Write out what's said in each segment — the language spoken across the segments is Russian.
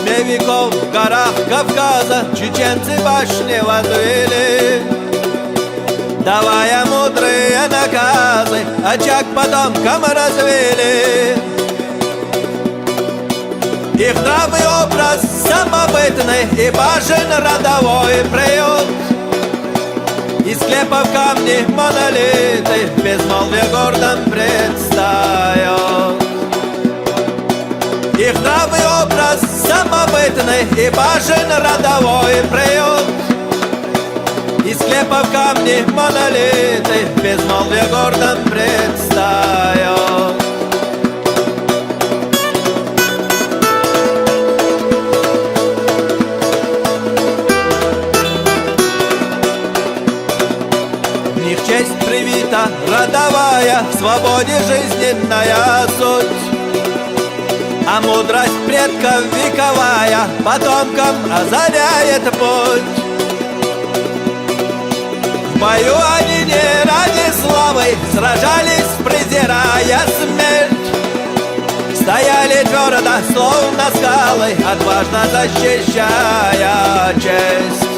тьме веков в горах Кавказа чеченцы башни возвели, давая мудрые наказы, очаг потомкам развели. Их нравный образ самобытный и башен родовой приют, из склепов камни монолиты в безмолвие гордом предстают. Их нравный образ самобытный и башен родовой приют, из склепов камни монолиты в безмолвие гордом предстают. В них честь привита родовая, в свободе жизненная суть, а мудрость предков вековая потомкам озаряет путь. В бою они не ради славы сражались, презирая смерть, стояли твердо, словно скалы, отважно защищая честь.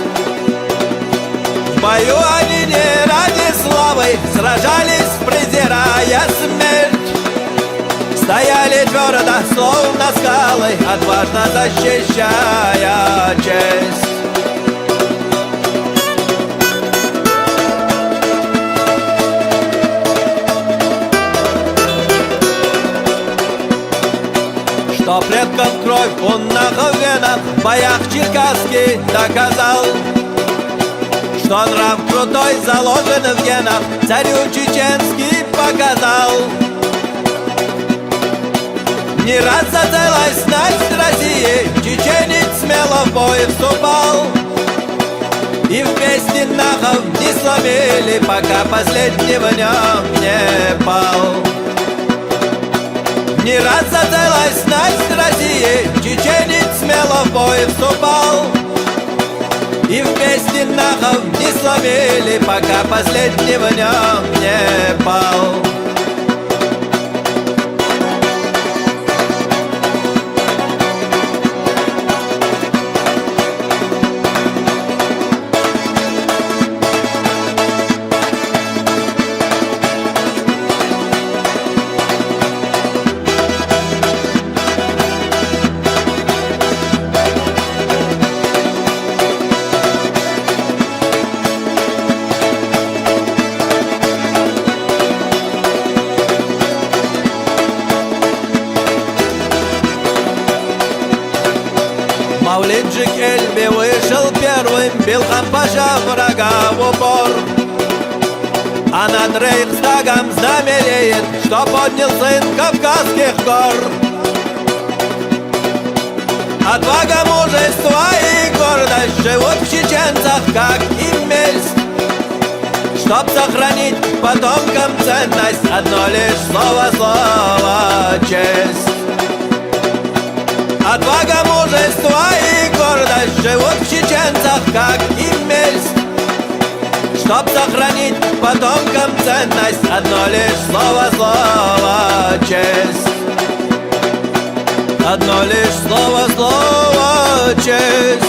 В бою они не ради славы сражались, презирая смерть, стояли твердо, словно скалы, отважно защищая честь. Что предков кровь в унных венах в боях черкасский доказал, что нрав крутой заложен в генах, царю чеченский показал. Не раз зацелась насть России, чеченец смело в бой вступал, и в песни нахов не сломили, пока последний в нем не пал. Не раз зацелась насть России, чеченец смело в бой вступал, и в песни нахов не сломили, пока последний в нем не пал. Мавлиджик Эльби вышел первым, бил хан-паша врага в упор, а над Рейхстагом знамя реет, что поднял сын Кавказских гор. Отвага, мужество и гордость живут в чеченцах, как и месть. Чтоб сохранить потомкам ценность, одно лишь слово, честь. Отвага, мужество и гордость живут в чеченцах, как и месть. Чтоб сохранить потомкам ценность, одно лишь слово, честь. Одно лишь слово, честь.